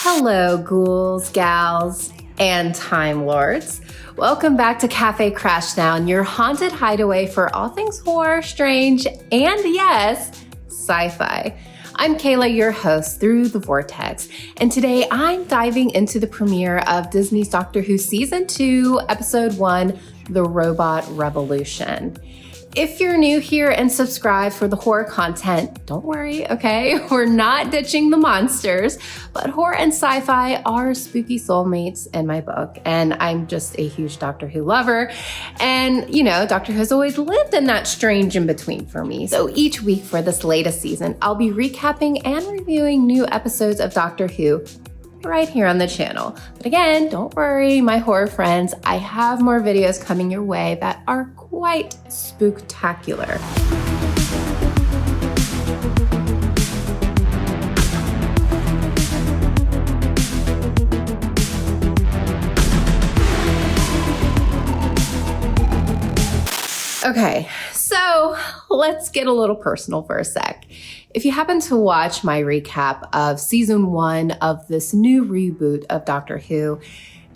Hello, ghouls, gals, and Time Lords. Welcome back to Cafe Crashdown, your haunted hideaway for all things horror, strange, and yes, sci-fi. I'm Kayla, your host through the Vortex, and today I'm diving into the premiere of Disney's Doctor Who Season 2, Episode 1, The Robot Revolution. If you're new here and subscribe for the horror content, don't worry, okay? We're not ditching the monsters, but horror and sci-fi are spooky soulmates in my book, and I'm just a huge Doctor Who lover. And, you know, Doctor Who's always lived in that strange in-between for me. So each week for this latest season, I'll be recapping and reviewing new episodes of Doctor Who right here on the channel. But again, don't worry, my horror friends, I have more videos coming your way that are quite spooktacular. Okay, so let's get a little personal for a sec. If you happen to watch my recap of season 1 of this new reboot of Doctor Who,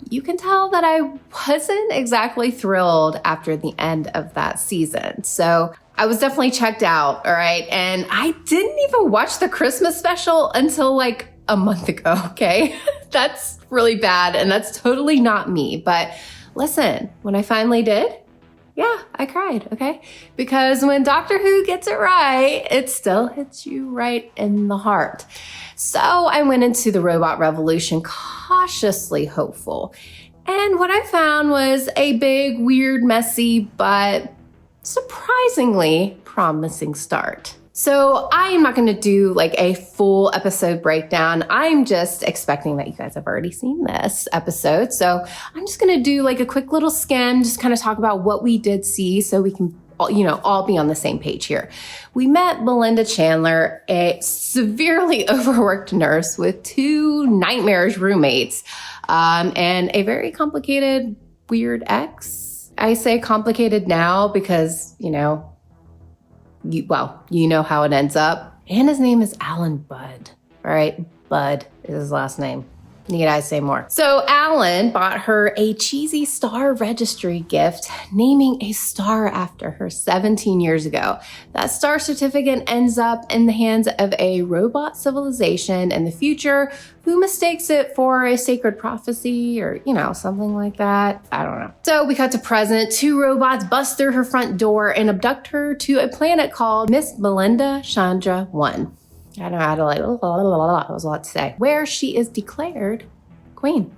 you can tell that I wasn't exactly thrilled after the end of that season. So I was definitely checked out, all right? And I didn't even watch the Christmas special until like a month ago, okay? That's really bad, and that's totally not me. But listen, when I finally did, yeah, I cried, okay? Because when Doctor Who gets it right, it still hits you right in the heart. So I went into the Robot Revolution cautiously hopeful. And what I found was a big, weird, messy, but surprisingly promising start. So I am not going to do like a full episode breakdown. I'm just expecting that you guys have already seen this episode. So I'm just going to do like a quick little skim, just kind of talk about what we did see so we can all be on the same page here. We met Belinda Chandra, a severely overworked nurse with 2 nightmarish roommates, and a very complicated, weird ex. I say complicated now because, you know how it ends up. And his name is Alan Budd. All right, Budd is his last name. Need I say more? So Alan bought her a cheesy star registry gift, naming a star after her 17 years ago. That star certificate ends up in the hands of a robot civilization in the future who mistakes it for a sacred prophecy or, something like that. I don't know. So we cut to present. 2 robots bust through her front door and abduct her to a planet called Miss Belinda Chandra 1. I don't know how to that was a lot to say. Where she is declared queen.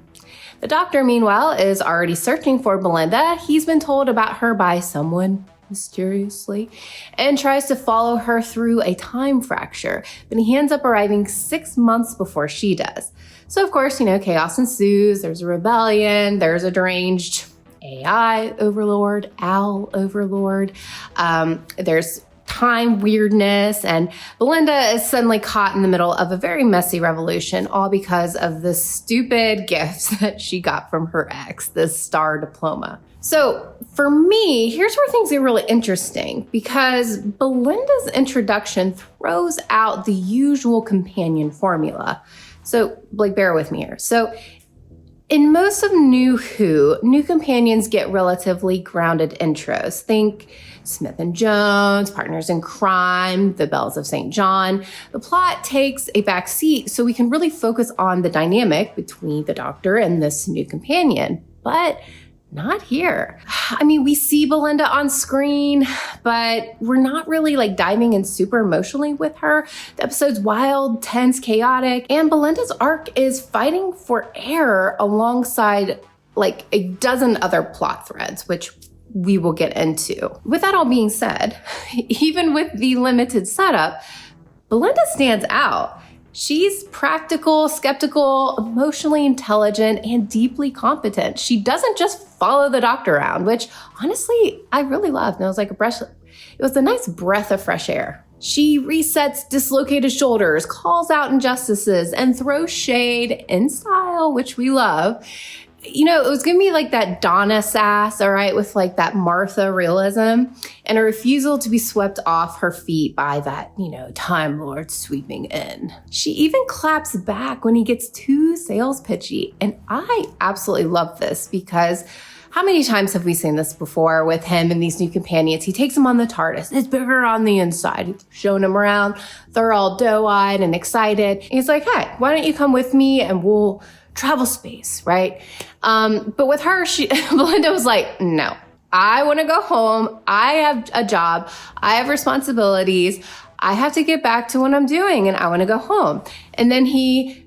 The doctor, meanwhile, is already searching for Belinda. He's been told about her by someone mysteriously and tries to follow her through a time fracture, but he ends up arriving 6 months before she does. So of course, chaos ensues. There's a rebellion. There's a deranged AI overlord, Al overlord. There's time weirdness, and Belinda is suddenly caught in the middle of a very messy revolution, all because of the stupid gifts that she got from her ex, this star diploma. So for me, here's where things get really interesting, because Belinda's introduction throws out the usual companion formula. So bear with me here. So in most of New Who, new companions get relatively grounded intros. Think Smith and Jones, Partners in Crime, The Bells of St. John. The plot takes a back seat so we can really focus on the dynamic between the Doctor and this new companion. But not here. I mean, we see Belinda on screen, but we're not really diving in super emotionally with her. The episode's wild, tense, chaotic, and Belinda's arc is fighting for air alongside a dozen other plot threads, which we will get into. With that all being said, even with the limited setup, Belinda stands out. She's practical, skeptical, emotionally intelligent, and deeply competent. She doesn't just follow the Doctor around, which honestly, I really loved. And it was a nice breath of fresh air. She resets dislocated shoulders, calls out injustices, and throws shade in style, which we love. it was giving me like that Donna sass, all right, with like that Martha realism and a refusal to be swept off her feet by that, Time Lord sweeping in. She even claps back when he gets too sales pitchy. And I absolutely love this because how many times have we seen this before with him and these new companions? He takes them on the TARDIS. It's bigger on the inside. He's showing them around. They're all doe-eyed and excited. And he's like, hey, why don't you come with me and we'll travel space, right? But with her, Belinda was like, no, I want to go home. I have a job. I have responsibilities. I have to get back to what I'm doing and I want to go home. And then he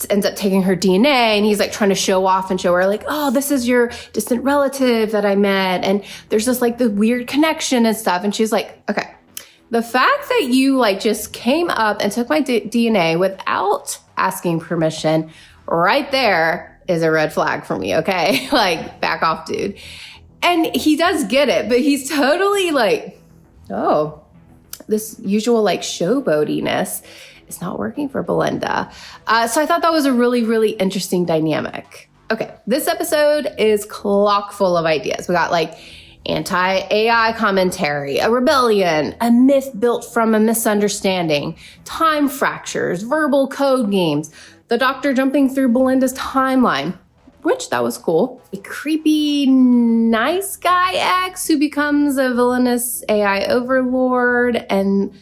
ends up taking her DNA and he's like trying to show off and show her like, oh, this is your distant relative that I met. And there's just like the weird connection and stuff. And she's like, okay, the fact that you like just came up and took my DNA without asking permission right there is a red flag for me. Okay. Like back off, dude. And he does get it, but he's totally like, oh, this usual like showboatiness is not working for Belinda. So I thought that was a really, really interesting dynamic. Okay, this episode is chock full of ideas. We got like anti-AI commentary, a rebellion, a myth built from a misunderstanding, time fractures, verbal code games, the Doctor jumping through Belinda's timeline, which that was cool. A creepy nice guy ex who becomes a villainous AI overlord. And,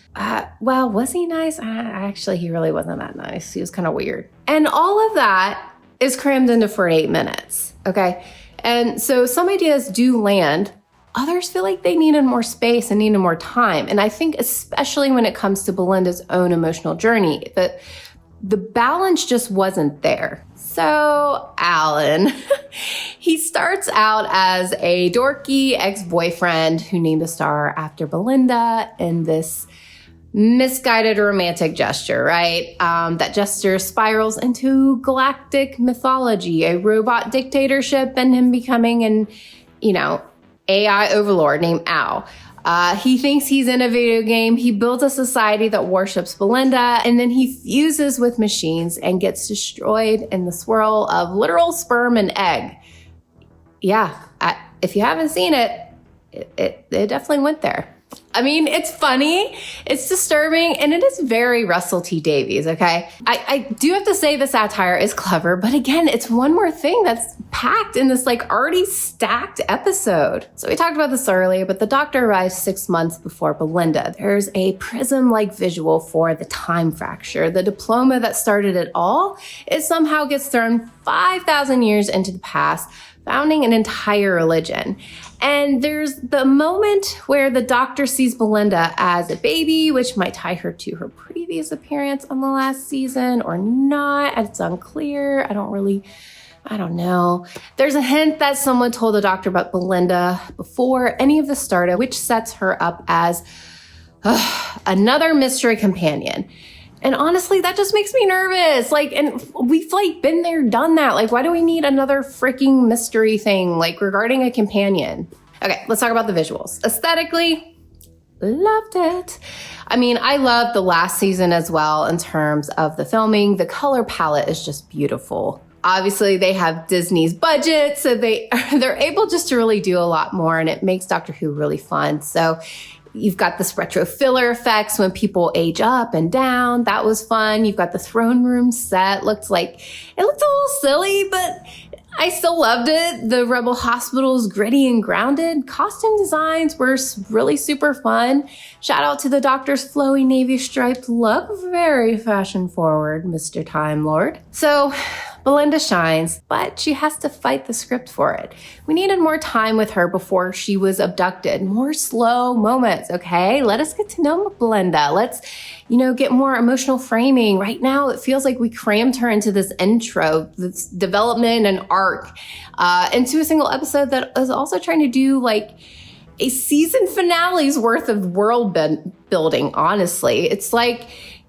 was he nice? Actually, he really wasn't that nice. He was kind of weird. And all of that is crammed into 48 minutes, okay? And so some ideas do land. Others feel like they needed more space and needed more time. And I think especially when it comes to Belinda's own emotional journey, that the balance just wasn't there. So Alan, he starts out as a dorky ex-boyfriend who named the star after Belinda in this misguided romantic gesture, right? That gesture spirals into galactic mythology, a robot dictatorship, and him becoming an, AI overlord named Al. He thinks he's in a video game. He builds a society that worships Belinda, and then he fuses with machines and gets destroyed in the swirl of literal sperm and egg. Yeah, if you haven't seen it, it definitely went there. I mean, it's funny, it's disturbing, and it is very Russell T Davies, okay? I do have to say the satire is clever, but again, it's one more thing that's packed in this like already stacked episode. So we talked about this earlier, but the Doctor arrives 6 months before Belinda. There's a prism-like visual for the time fracture. The diploma that started it all, it somehow gets thrown 5,000 years into the past, founding an entire religion. And there's the moment where the Doctor sees Belinda as a baby, which might tie her to her previous appearance on the last season or not. It's unclear. I don't know. There's a hint that someone told the Doctor about Belinda before any of this started, which sets her up as another mystery companion. And honestly, that just makes me nervous. And we've been there, done that. Why do we need another freaking mystery thing, regarding a companion? Okay, let's talk about the visuals. Aesthetically, loved it. I mean, I loved the last season as well in terms of the filming. The color palette is just beautiful. Obviously, they have Disney's budget, so they're able just to really do a lot more, and it makes Doctor Who really fun. So you've got this retro filler effects when people age up and down. That was fun. You've got the throne room set. It looked a little silly, but I still loved it. The Rebel Hospital is gritty and grounded. Costume designs were really super fun. Shout out to the Doctor's flowy navy striped look. Very fashion forward, Mr. Time Lord. So Belinda shines, but she has to fight the script for it. We needed more time with her before she was abducted. More slow moments, okay? Let us get to know Belinda. Let's, get more emotional framing. Right now, it feels like we crammed her into this intro, this development and arc, into a single episode that is also trying to do a season finale's worth of world building, honestly. It's like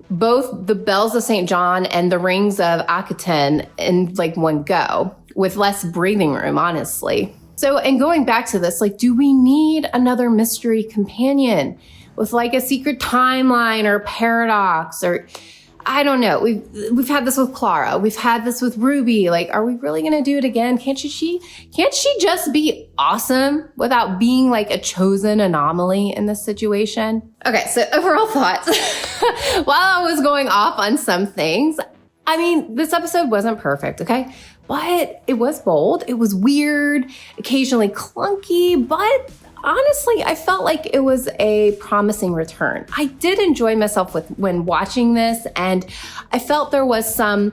both the Bells of St. John and the Rings of Akhaten in one go, with less breathing room, honestly. So, and going back to this, do we need another mystery companion with a secret timeline or paradox? Or I don't know. We've had this with Clara. We've had this with Ruby. Like, are we really going to do it again? Can't she just be awesome without being like a chosen anomaly in this situation? Okay, so overall thoughts. While I was going off on some things, I mean, this episode wasn't perfect, okay? But it was bold. It was weird, occasionally clunky, but honestly, I felt like it was a promising return. I did enjoy myself when watching this, and I felt there was some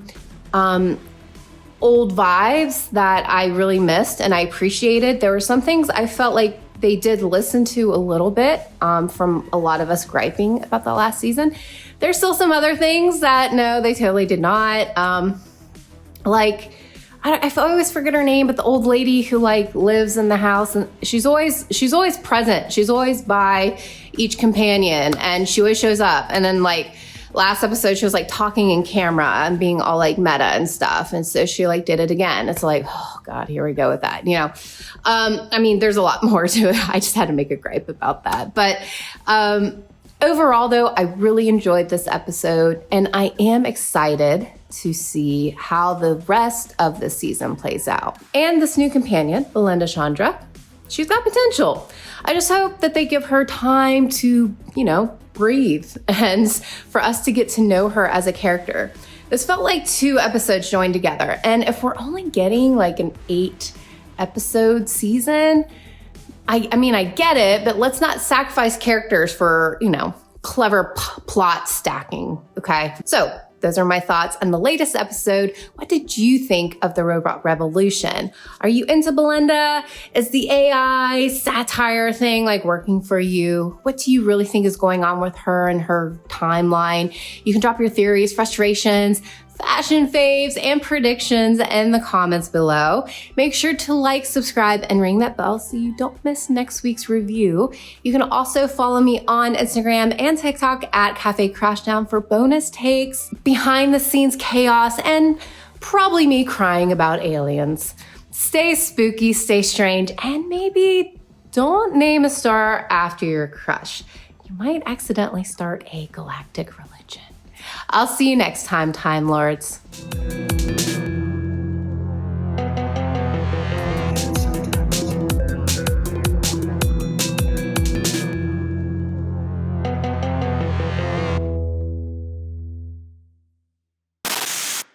old vibes that I really missed and I appreciated. There were some things I felt like they did listen to a little bit from a lot of us griping about the last season. There's still some other things that, no, they totally did not. I always forget her name, but the old lady who like lives in the house, and she's always present. She's always by each companion, and she always shows up. And then like last episode, she was like talking in camera and being all like meta and stuff. And so she like did it again. It's like, oh God, here we go with that. You know, I mean, there's a lot more to it. I just had to make a gripe about that. But overall, though, I really enjoyed this episode, and I am excited to see how the rest of the season plays out. And this new companion, Belinda Chandra, she's got potential. I just hope that they give her time to, you know, breathe and for us to get to know her as a character. This felt like 2 episodes joined together. And if we're only getting like an 8-episode season, I mean, I get it, but let's not sacrifice characters for, you know, clever plot stacking, okay? So those are my thoughts on the latest episode. What did you think of the robot revolution? Are you into Belinda? Is the AI satire thing like working for you? What do you really think is going on with her and her timeline? You can drop your theories, frustrations, fashion faves, and predictions in the comments below. Make sure to like, subscribe, and ring that bell so you don't miss next week's review. You can also follow me on Instagram and TikTok at Cafe Crashdown for bonus takes, behind the scenes chaos, and probably me crying about aliens. Stay spooky, stay strange, and maybe don't name a star after your crush. You might accidentally start a galactic religion. I'll see you next time, Time Lords.